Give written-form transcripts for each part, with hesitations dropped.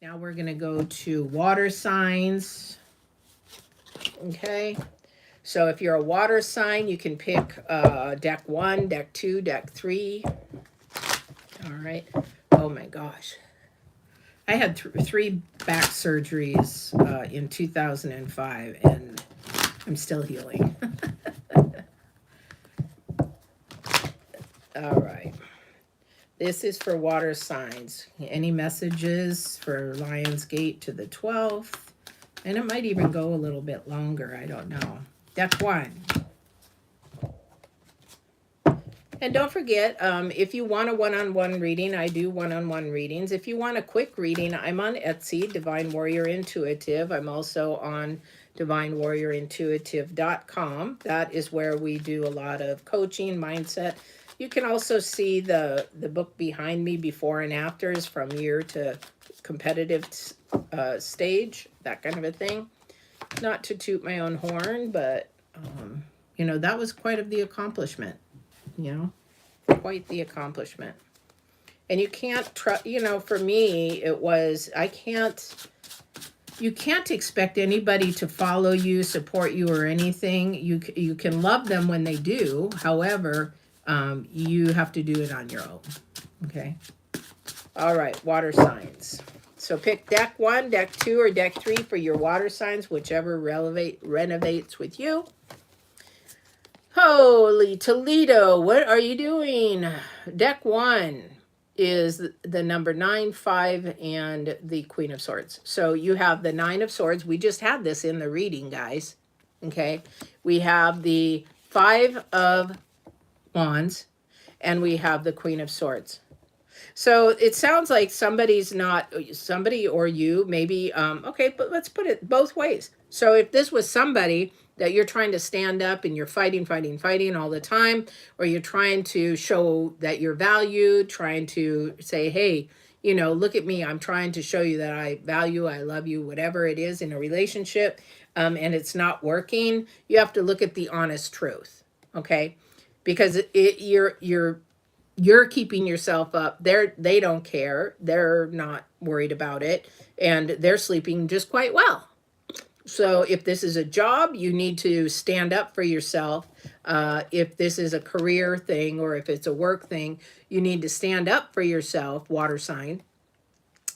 Now we're going to go to water signs. Okay. So if you're a water sign, you can pick deck 1, deck 2, deck 3. All right. Oh my gosh. I had 3 back surgeries in 2005, and I'm still healing. All right. This is for water signs. Any messages for Lionsgate to the 12th? And it might even go a little bit longer. I don't know. Deck 1. And don't forget, if you want a one-on-one reading, I do one-on-one readings. If you want a quick reading, I'm on Etsy, Divine Warrior Intuitive. I'm also on divinewarriorintuitive.com. That is where we do a lot of coaching, mindset. You can also see the book behind me, before and afters from year to competitive stage, that kind of a thing. Not to toot my own horn, but, that was quite of the accomplishment. Quite the accomplishment. And you can't for me, it was, you can't expect anybody to follow you, support you, or anything. You can love them when they do. However, you have to do it on your own. Okay. All right. Water signs. So pick deck 1, deck 2, or deck 3 for your water signs, whichever renovates with you. Holy Toledo, what are you doing? Deck 1 is the number 9, 5, and the Queen of Swords. So you have the 9 of Swords. We just had this in the reading, guys. Okay. We have the 5 of Wands, and we have the Queen of Swords. So it sounds like somebody or you, maybe, okay, but let's put it both ways. So if this was somebody that you're trying to stand up and you're fighting all the time, or you're trying to show that you're valued, trying to say, hey, look at me, I'm trying to show you that I value, I love you, whatever it is in a relationship, and it's not working, you have to look at the honest truth, okay? Because you're keeping yourself up. They don't care. They're not worried about it, and they're sleeping just quite well. So if this is a job, you need to stand up for yourself. If this is a career thing, or if it's a work thing, you need to stand up for yourself, water sign,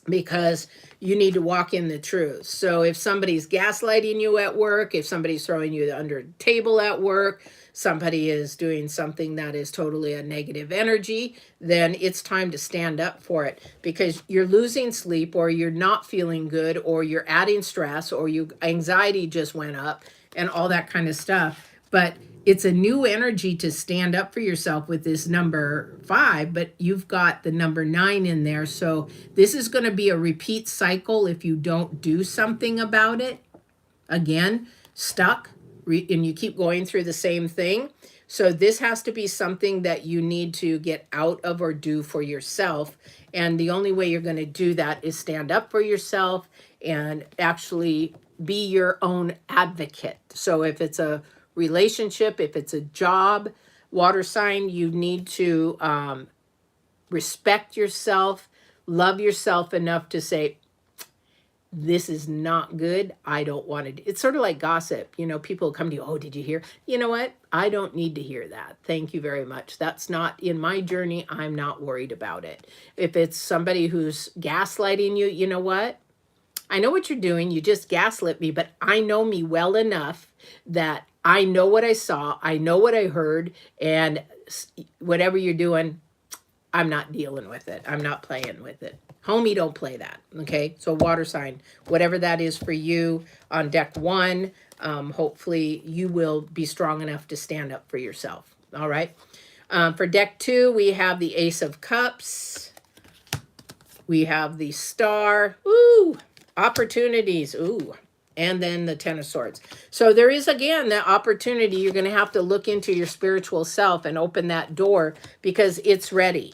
because you need to walk in the truth. So if somebody's gaslighting you at work, if somebody's throwing you under the table at work, somebody is doing something that is totally a negative energy, then it's time to stand up for it, because you're losing sleep, or you're not feeling good, or you're adding stress, or anxiety just went up, and all that kind of stuff. But it's a new energy to stand up for yourself with this number 5, but you've got the number 9 in there. So this is going to be a repeat cycle if you don't do something about it. Again, stuck, and you keep going through the same thing. So this has to be something that you need to get out of or do for yourself. And the only way you're going to do that is stand up for yourself and actually be your own advocate. So if it's a relationship, if it's a job, water sign, you need to respect yourself, love yourself enough to say, this is not good. I don't want to. It's sort of like gossip. People come to you, oh, did you hear? You know what? I don't need to hear that. Thank you very much. That's not in my journey. I'm not worried about it. If it's somebody who's gaslighting you, you know what? I know what you're doing. You just gaslit me, but I know me well enough that I know what I saw. I know what I heard. And whatever you're doing, I'm not dealing with it. I'm not playing with it. Homie, don't play that. Okay. So water sign, whatever that is for you on deck 1, hopefully you will be strong enough to stand up for yourself. All right. For deck 2, we have the Ace of Cups. We have the Star. Ooh, opportunities. Ooh. And then the 10 of Swords. So there is, again, that opportunity. You're going to have to look into your spiritual self and open that door, because it's ready.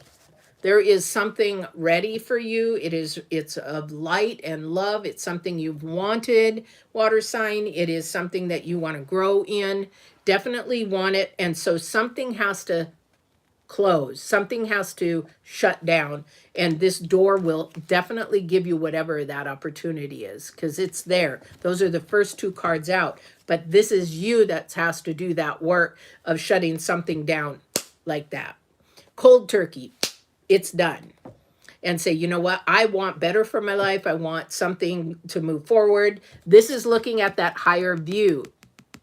There is something ready for you. It's of light and love. It's something you've wanted, water sign. It is something that you want to grow in. Definitely want it. And so something has to close. Something has to shut down. And this door will definitely give you whatever that opportunity is, because it's there. Those are the first two cards out. But this is you that has to do that work of shutting something down like that. Cold turkey, it's done. And say, you know what, I want better for my life. I want something to move forward. This is looking at that higher view.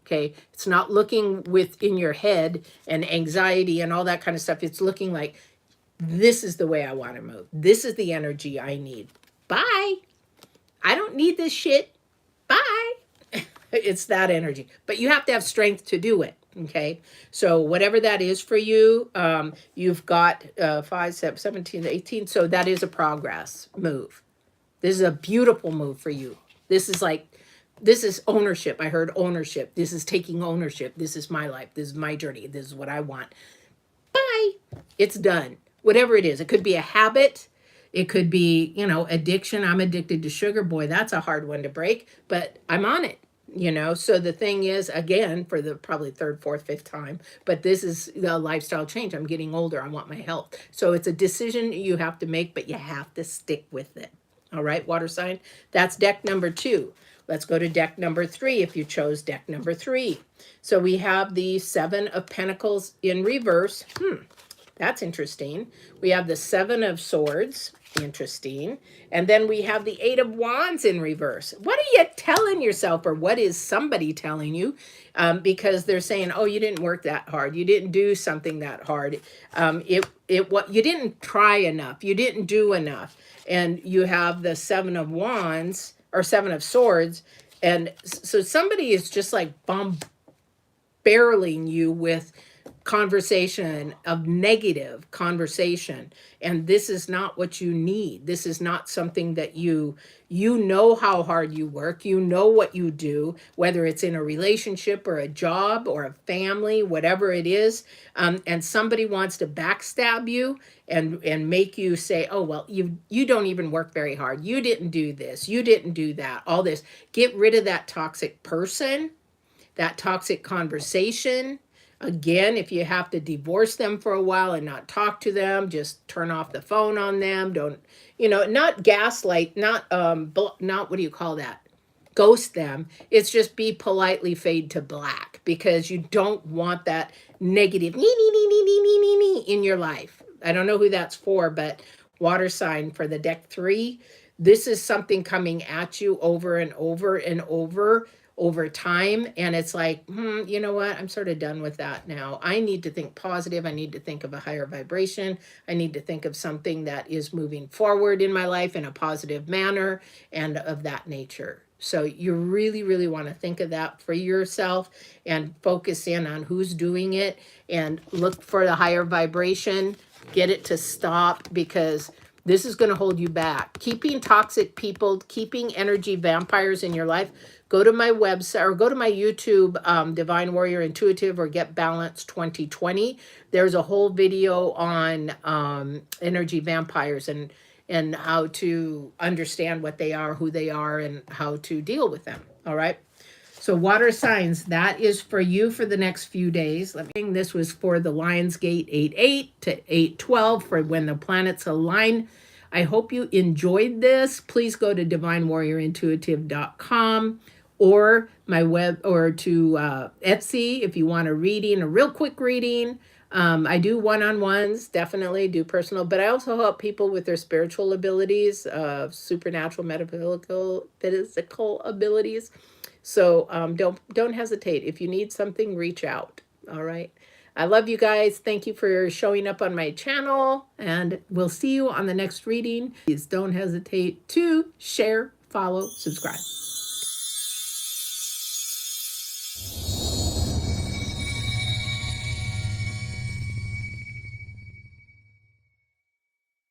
Okay, it's not looking within your head and anxiety and all that kind of stuff. It's looking like, this is the way I want to move. This is the energy I need. Bye. I don't need this shit. Bye. It's that energy. But you have to have strength to do it. Okay, so whatever that is for you, you've got 5, 7, 17, 18. So that is a progress move. This is a beautiful move for you. This is ownership. I heard ownership. This is taking ownership. This is my life. This is my journey. This is what I want. Bye. It's done. Whatever it is. It could be a habit. It could be, addiction. I'm addicted to sugar. Boy, that's a hard one to break, but I'm on it. So the thing is, again, for the probably third, fourth, fifth time, but this is the lifestyle change. I'm getting older. I want my health. So it's a decision you have to make, but you have to stick with it. All right, water sign. That's deck number 2. Let's go to deck number 3 if you chose deck number 3. So we have the 7 of Pentacles in reverse. That's interesting. We have the 7 of Swords. Interesting. And then we have the 8 of Wands in reverse. What are you telling yourself, or what is somebody telling you? Because they're saying, oh, you didn't work that hard. You didn't do something that hard. What you didn't try enough. You didn't do enough. And you have the 7 of Wands or 7 of Swords. And so somebody is just like barreling you with conversation, of negative conversation, and this is not what you need. This is not something that you know how hard you work, you know what you do, whether it's in a relationship or a job or a family, whatever it is, and somebody wants to backstab you and make you say, oh, well, you don't even work very hard, you didn't do this, you didn't do that, all this. Get rid of that toxic person, that toxic conversation. Again, if you have to divorce them for a while and not talk to them, just turn off the phone on them. Don't, not gaslight, not what do you call that? Ghost them. It's just be politely fade to black, because you don't want that negative in your life. I don't know who that's for, but water sign for the deck 3. This is something coming at you over and over and over time, and it's like, you know what, I'm sort of done with that now. I need to think positive. I need to think of a higher vibration. I need to think of something that is moving forward in my life in a positive manner and of that nature. So you really, really want to think of that for yourself and focus in on who's doing it and look for the higher vibration. Get it to stop, because this is going to hold you back. Keeping toxic people, keeping energy vampires in your life. Go to my website or go to my YouTube, Divine Warrior Intuitive or Get Balanced 2020. There's a whole video on energy vampires and how to understand what they are, who they are, and how to deal with them. All right. So water signs, that is for you for the next few days. This was for the Lionsgate 8-8 to 8-12 for when the planets align. I hope you enjoyed this. Please go to divinewarriorintuitive.com or my web, or to Etsy if you want a reading, a real quick reading. I do one-on-ones, definitely do personal, but I also help people with their spiritual abilities, supernatural, metaphysical, physical abilities. So don't hesitate. If you need something, reach out. All right. I love you guys. Thank you for showing up on my channel, and we'll see you on the next reading. Please don't hesitate to share, follow, subscribe.